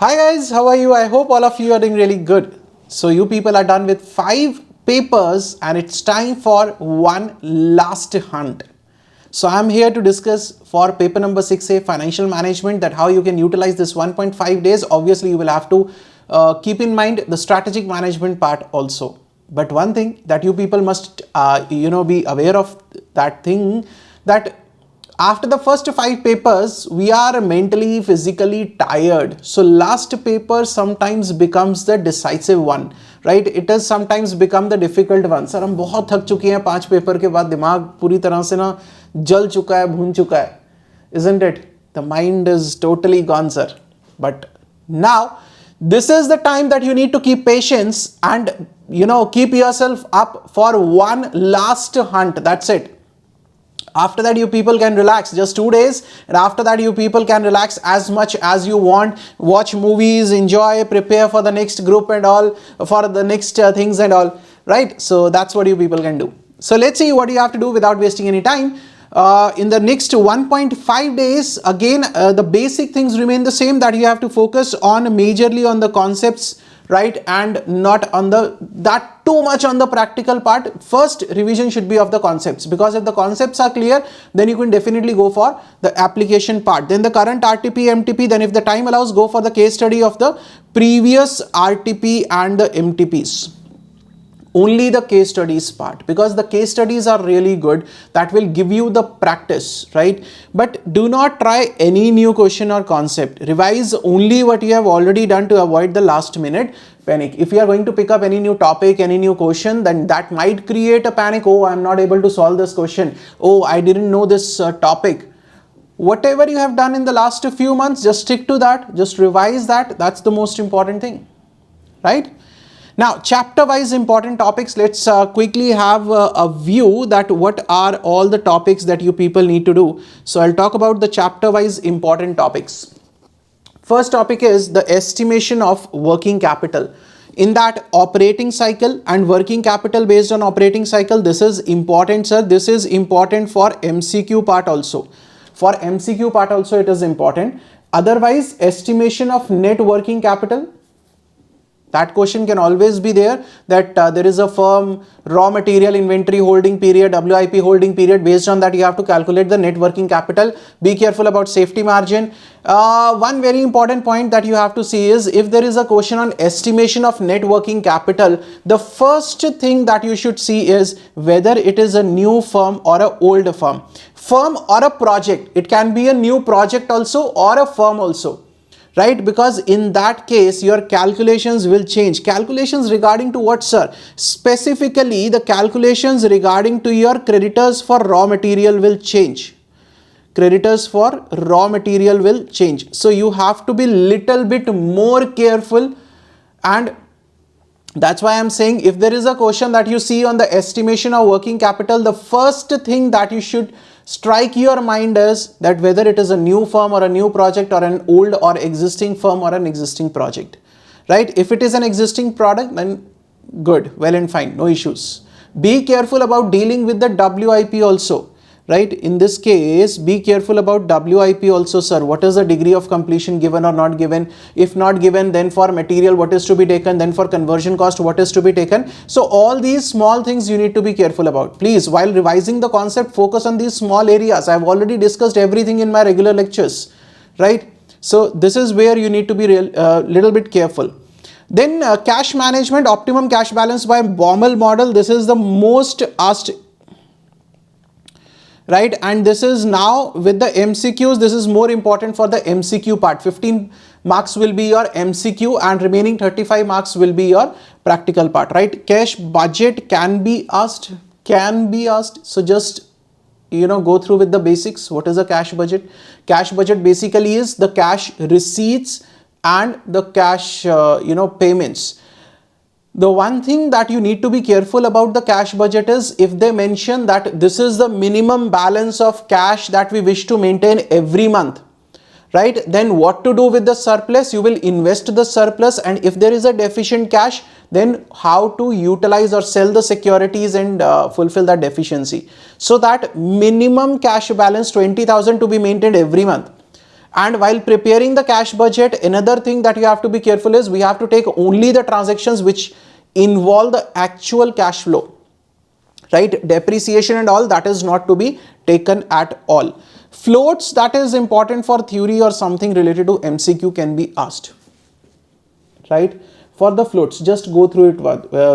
Hi guys, how are you? I hope all of you are doing really good. So you people are done with 5 papers and it's time for one last hunt. So I'm here to discuss for paper number 6A financial management, that how you can utilize this 1.5 days. Obviously you will have to keep in mind the strategic management part also. But one thing that you people must be aware of, that thing that after the first 5 papers, we are mentally, physically tired. So last paper sometimes becomes the decisive one, right? It has sometimes become the difficult one. Sir, हम बहुत थक चुके हैं 5 paper के बाद, दिमाग पूरी तरह से ना जल चुका है, भून चुका है, isn't it? The mind is totally gone, sir. But now, this is the time that you need to keep patience and keep yourself up for one last hunt. That's it. After that you people can relax, just 2 days, and after that you people can relax as much as you want, watch movies, enjoy, prepare for the next group and all, for the next things and all, right? So that's what you people can do. So let's see what you have to do without wasting any time. In the next 1.5 days, again the basic things remain the same, that you have to focus on majorly on the concepts, right, and not on that too much on the practical part. First revision should be of the concepts, because if the concepts are clear, then you can definitely go for the application part. Then the current RTP, MTP, then if the time allows, go for the case study of the previous RTP and the MTPs. Only the case studies part, because the case studies are really good, that will give you the practice, right? But do not try any new question or concept. Revise only what you have already done to avoid the last minute panic. If you are going to pick up any new topic, any new question, then that might create a panic. Oh, I'm not able to solve this question. Oh, I didn't know this topic. Whatever you have done in the last few months, just stick to that, just revise that. That's the most important thing, right? Now, chapter-wise important topics, let's quickly have a view that what are all the topics that you people need to do. So I'll talk about the chapter-wise important topics. First topic is the estimation of working capital. In that, operating cycle and working capital based on operating cycle, this is important, sir. This is important for MCQ part also. For MCQ part also it is important. Otherwise, estimation of net working capital, that question can always be there, that there is a firm raw material inventory holding period, WIP holding period. Based on that you have to calculate the net working capital. Be careful about safety margin. One very important point that you have to see is, if there is a question on estimation of net working capital, the first thing that you should see is whether it is a new firm or an old firm. Firm or a project. It can be a new project also or a firm also, right? Because in that case your calculations will change. Calculations regarding to what, sir? Specifically the calculations regarding to your creditors for raw material will change. Creditors for raw material will change. So you have to be little bit more careful, and that's why I'm saying, if there is a question that you see on the estimation of working capital, the first thing that you should strike your mind is that whether it is a new firm or a new project, or an old or existing firm or an existing project, right? If it is an existing product, then good, well and fine, no issues. Be careful about dealing with the WIP also, right? In this case, be careful about WIP also, sir. What is the degree of completion given or not given? If not given, then for material what is to be taken, then for conversion cost what is to be taken. So all these small things you need to be careful about. Please, while revising the concept, focus on these small areas. I've already discussed everything in my regular lectures, right? So this is where you need to be little bit careful. Then cash management, optimum cash balance by Baumol model. This is the most asked, right? And this is now with the MCQs, this is more important for the MCQ part. 15 marks will be your MCQ and remaining 35 marks will be your practical part, right? Cash budget can be asked. So just go through with the basics. What is a cash budget? Cash budget basically is the cash receipts and the cash payments. The one thing that you need to be careful about the cash budget is, if they mention that this is the minimum balance of cash that we wish to maintain every month, right? Then what to do with the surplus? You will invest the surplus, and if there is a deficient cash, then how to utilize or sell the securities and fulfill that deficiency. So that minimum cash balance 20,000 to be maintained every month. And while preparing the cash budget, another thing that you have to be careful is we have to take only the transactions which involve the actual cash flow, right? Depreciation and all, that is not to be taken at all. Floats, that is important for theory or something related to MCQ can be asked, right? For the floats, just go through it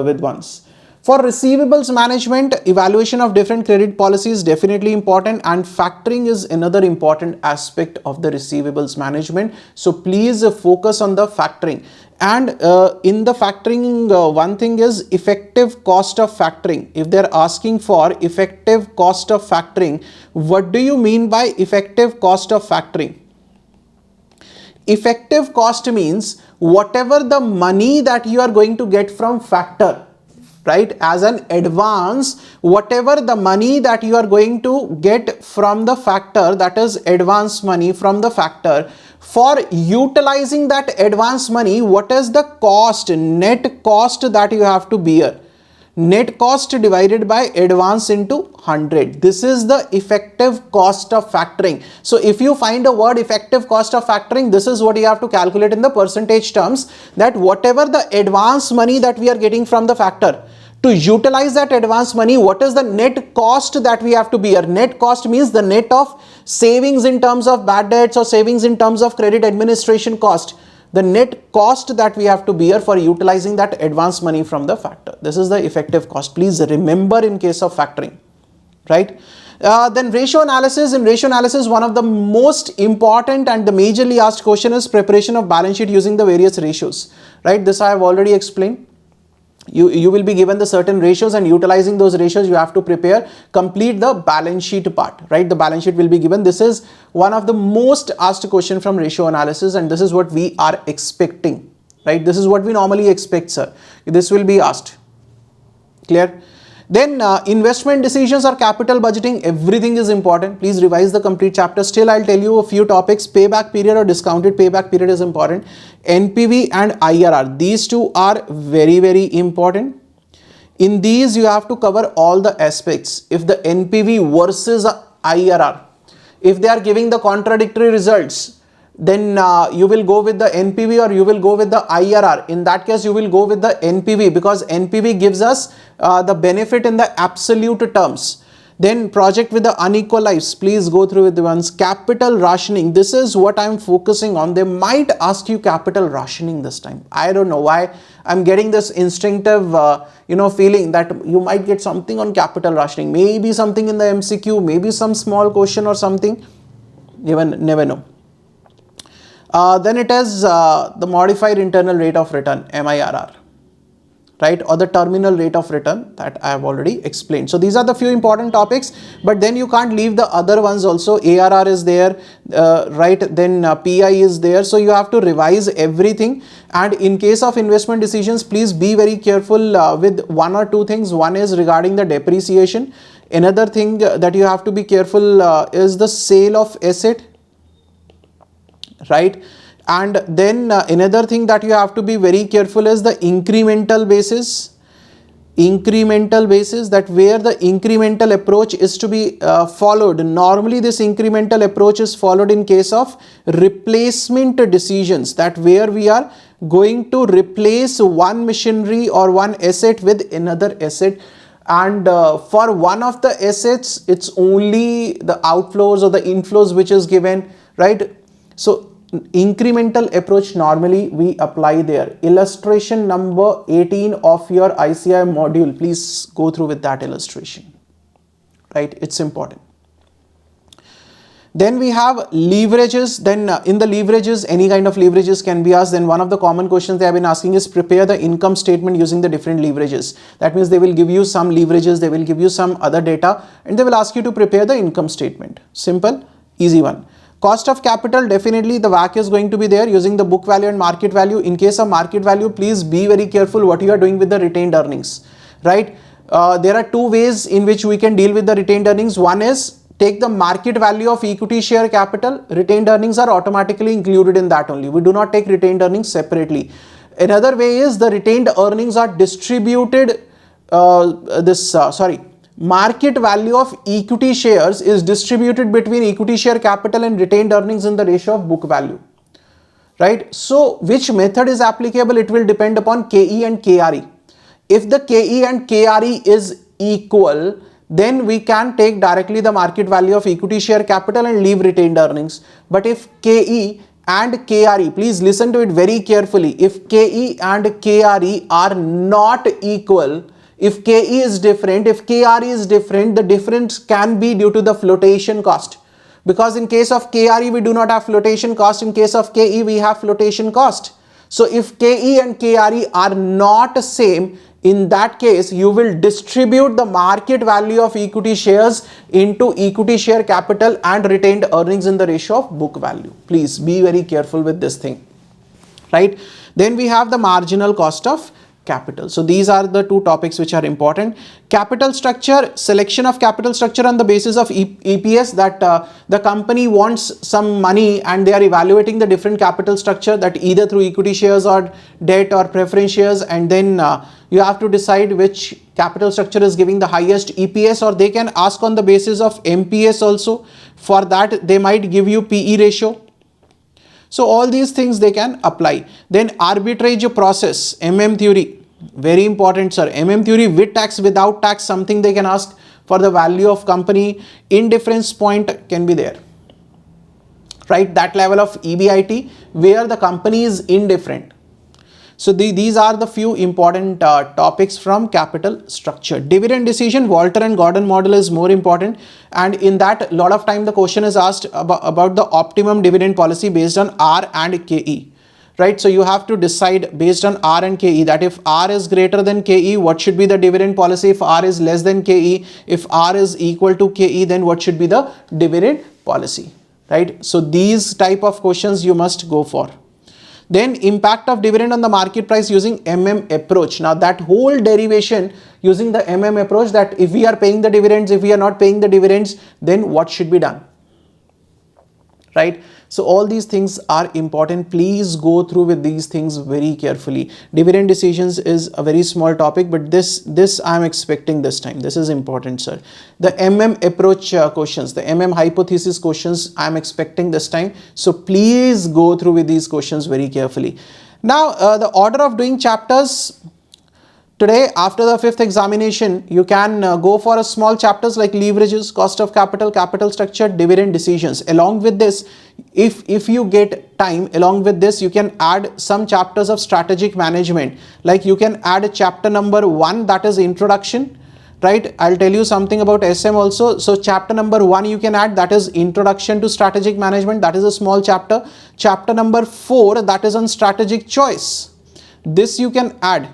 with once. For receivables management, evaluation of different credit policies definitely important, and factoring is another important aspect of the receivables management. So please focus on the factoring. And in the factoring, one thing is effective cost of factoring. If they're asking for effective cost of factoring, what do you mean by effective cost of factoring? Effective cost means whatever the money that you are going to get from factor, right, as an advance, whatever the money that you are going to get from the factor, that is advance money from the factor, for utilizing that advance money, what is the cost, net cost that you have to bear? Net cost divided by advance into 100. This is the effective cost of factoring. So if you find a word effective cost of factoring, this is what you have to calculate in the percentage terms, that whatever the advance money that we are getting from the factor, to utilize that advance money, what is the net cost that we have to bear? Net cost means the net of savings in terms of bad debts or savings in terms of credit administration cost. The net cost that we have to bear for utilizing that advance money from the factor. This is the effective cost. Please remember in case of factoring, right? Then ratio analysis. In ratio analysis, one of the most important and the majorly asked question is preparation of balance sheet using the various ratios, right? This I have already explained. You will be given the certain ratios, and utilizing those ratios you have to prepare, complete the balance sheet part, right? The balance sheet will be given. This is one of the most asked question from ratio analysis, and this is what we are expecting, right? This is what we normally expect, sir. This will be asked. Clear? Then investment decisions or capital budgeting, everything is important. Please revise the complete chapter. Still, I'll tell you a few topics. Payback period or discounted payback period is important. NPV and IRR, these two are very, very important. In these, you have to cover all the aspects. If the NPV versus IRR, if they are giving the contradictory results, then you will go with the NPV or you will go with the IRR. In that case, you will go with the NPV, because NPV gives us the benefit in the absolute terms. Then project with the unequal lives, please go through with the ones. Capital rationing, this is what I'm focusing on. They might ask you capital rationing this time. I don't know why. I'm getting this instinctive feeling that you might get something on capital rationing. Maybe something in the MCQ, maybe some small question or something. You never know. Then it is the modified internal rate of return, MIRR, right, or the terminal rate of return that I have already explained. So these are the few important topics, but then you can't leave the other ones also. ARR is there, right, then PI is there. So you have to revise everything. And in case of investment decisions, please be very careful with one or two things. One is regarding the depreciation. Another thing that you have to be careful is the sale of asset, right? And then another thing that you have to be very careful is the incremental basis. Incremental basis, that where the incremental approach is to be followed. Normally this incremental approach is followed in case of replacement decisions, that where we are going to replace one machinery or one asset with another asset. And for one of the assets, it's only the outflows or the inflows which is given, right? So incremental approach normally we apply there. Illustration number 18 of your ICI module, please go through with that illustration, right? It's important. Then we have leverages. Then in the leverages, any kind of leverages can be asked. Then one of the common questions they have been asking is prepare the income statement using the different leverages. That means they will give you some leverages, they will give you some other data, and they will ask you to prepare the income statement. Simple, easy one. Cost of capital, definitely the WACC is going to be there using the book value and market value. In case of market value, please be very careful what you are doing with the retained earnings, right? There are two ways in which we can deal with the retained earnings. One is take the market value of equity share capital. Retained earnings are automatically included in that only. We do not take retained earnings separately. Another way is the retained earnings are distributed, market value of equity shares is distributed between equity share capital and retained earnings in the ratio of book value, right? So which method is applicable? It will depend upon KE and KRE. If the KE and KRE is equal, then we can take directly the market value of equity share capital and leave retained earnings. But if KE and KRE, please listen to it very carefully, if KE and KRE are not equal, if KE is different, if KRE is different, the difference can be due to the flotation cost. Because in case of KRE, we do not have flotation cost. In case of KE, we have flotation cost. So if KE and KRE are not same, in that case, you will distribute the market value of equity shares into equity share capital and retained earnings in the ratio of book value. Please be very careful with this thing, right? Then we have the marginal cost of capital. So these are the two topics which are important. Capital structure, selection of capital structure on the basis of EPS, that the company wants some money and they are evaluating the different capital structure, that either through equity shares or debt or preference shares, and then you have to decide which capital structure is giving the highest EPS, or they can ask on the basis of MPS also. For that, they might give you PE ratio. So all these things they can apply. Then arbitrage process, MM theory, very important, sir. MM theory with tax, without tax, something they can ask for the value of company. Indifference point can be there, right? That level of EBIT where the company is indifferent. So these are the few important topics from capital structure. Dividend decision, Walter and Gordon model is more important, and in that a lot of time the question is asked about the optimum dividend policy based on R and KE, right? So you have to decide based on R and KE, that if R is greater than KE, what should be the dividend policy? If R is less than KE, if R is equal to KE, then what should be the dividend policy, right? So these type of questions you must go for. Then impact of dividend on the market price using MM approach. Now that whole derivation using the MM approach, that if we are paying the dividends, if we are not paying the dividends, then what should be done, right? So all these things are important. Please go through with these things very carefully. Dividend decisions is a very small topic, but this I am expecting this time. This is important, sir. The MM approach questions, the MM hypothesis questions I am expecting this time. So please go through with these questions very carefully. Now the order of doing chapters. Today, after the 5th examination, you can go for a small chapters like leverages, cost of capital, capital structure, dividend decisions. Along with this, if you get time, along with this, you can add some chapters of strategic management. Like you can add a chapter number 1, that is introduction, right? I'll tell you something about SM also. So chapter number 1 you can add, that is introduction to strategic management. That is a small chapter. Chapter number 4, that is on strategic choice. This you can add.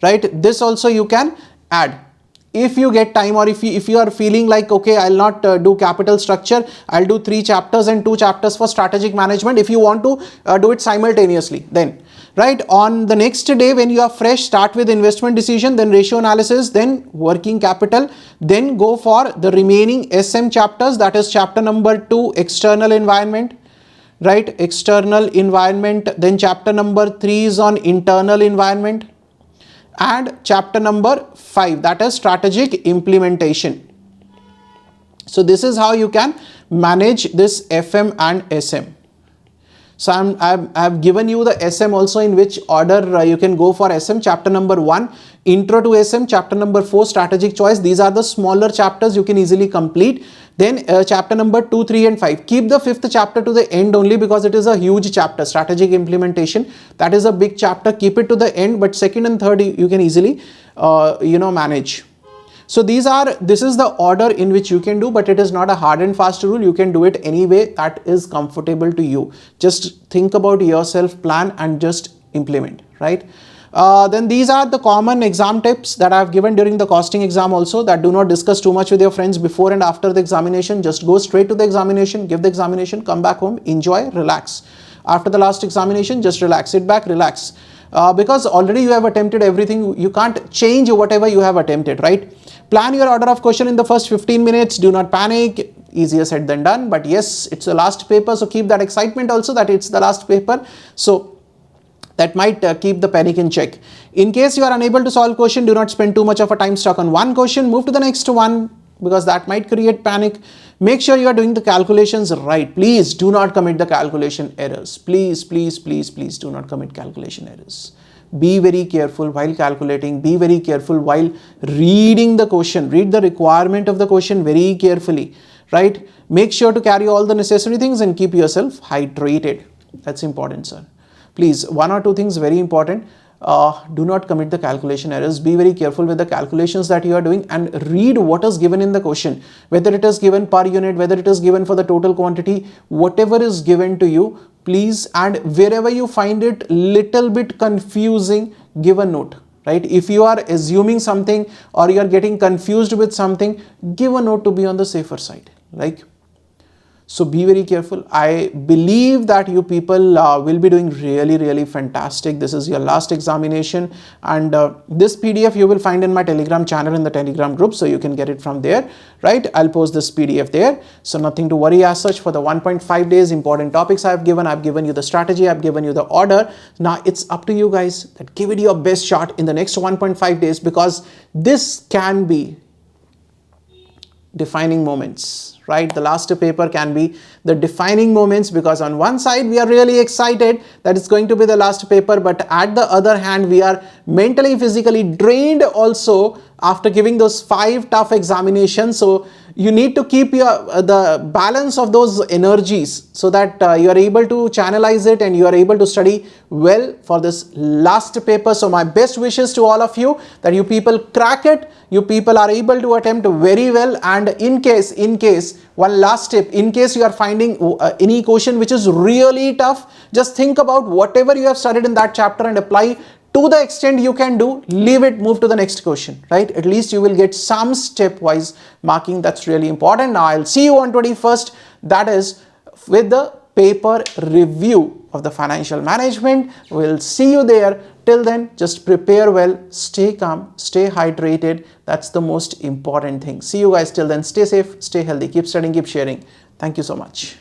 Right, this also you can add if you get time, or if you are feeling like, okay, I'll not do capital structure, I'll do 3 chapters and 2 chapters for strategic management. If you want to do it simultaneously, then right on the next day when you are fresh, start with investment decision, then ratio analysis, then working capital, then go for the remaining SM chapters, that is chapter number 2, external environment, right, external environment. Then chapter number 3 is on internal environment, and chapter number 5, that is strategic implementation. So this is how you can manage this FM and SM. So I've given you the SM also, in which order you can go for SM. Chapter number 1, intro to SM. Chapter number 4, strategic choice. These are the smaller chapters you can easily complete. Then chapter number 2, 3 and 5. Keep the 5th chapter to the end only, because it is a huge chapter, strategic implementation. That is a big chapter. Keep it to the end, but 2nd and 3rd you can easily manage. So this is the order in which you can do, but it is not a hard and fast rule. You can do it any way that is comfortable to you. Just think about yourself, plan and just implement, right? Then these are the common exam tips that I have given during the costing exam also, that do not discuss too much with your friends before and after the examination. Just go straight to the examination, give the examination, come back home, enjoy, relax. After the last examination, just relax, sit back, relax. Because already you have attempted everything, you can't change whatever you have attempted, right? Plan your order of question in the first 15 minutes, do not panic, easier said than done, but yes, it's the last paper, so keep that excitement also that it's the last paper. So That might keep the panic in check. In case you are unable to solve question, do not spend too much of a time stuck on one question. Move to the next one, because that might create panic. Make sure you are doing the calculations right. Please do not commit the calculation errors. Please, please, please, please do not commit calculation errors. Be very careful while calculating. Be very careful while reading the question. Read the requirement of the question very carefully, right? Make sure to carry all the necessary things and keep yourself hydrated. That's important, sir. Please, one or two things very important. Do not commit the calculation errors. Be very careful with the calculations that you are doing, and read what is given in the question, whether it is given per unit, whether it is given for the total quantity, whatever is given to you, please. And wherever you find it little bit confusing, give a note, right? If you are assuming something or you are getting confused with something, give a note to be on the safer side. Like, so be very careful. I believe that you people will be doing really fantastic. This is your last examination, and this PDF you will find in my Telegram channel, in the Telegram group, so you can get it from there, right? I'll post this PDF there, so nothing to worry as such. For the 1.5 days, important topics I've given you the strategy, I've given you the order. Now it's up to you guys, that give it your best shot in the next 1.5 days, because this can be defining moments, right? The last paper can be the defining moments, because on one side we are really excited that it's going to be the last paper, but at the other hand we are mentally, physically drained also after giving those 5 tough examinations. So you need to keep your the balance of those energies, so that you are able to channelize it and you are able to study well for this last paper. So my best wishes to all of you, that you people crack it, you people are able to attempt very well. And in case one last tip, in case you are finding any question which is really tough, just think about whatever you have studied in that chapter and apply to the extent you can do. Leave it, move to the next question, right? At least you will get some stepwise marking. That's really important. Now I'll see you on 21st, that is with the paper review of the financial management. We'll see you there. Till then, just prepare well, stay calm, stay hydrated. That's the most important thing. See you guys till then. Stay safe, stay healthy, keep studying, keep sharing. Thank you so much.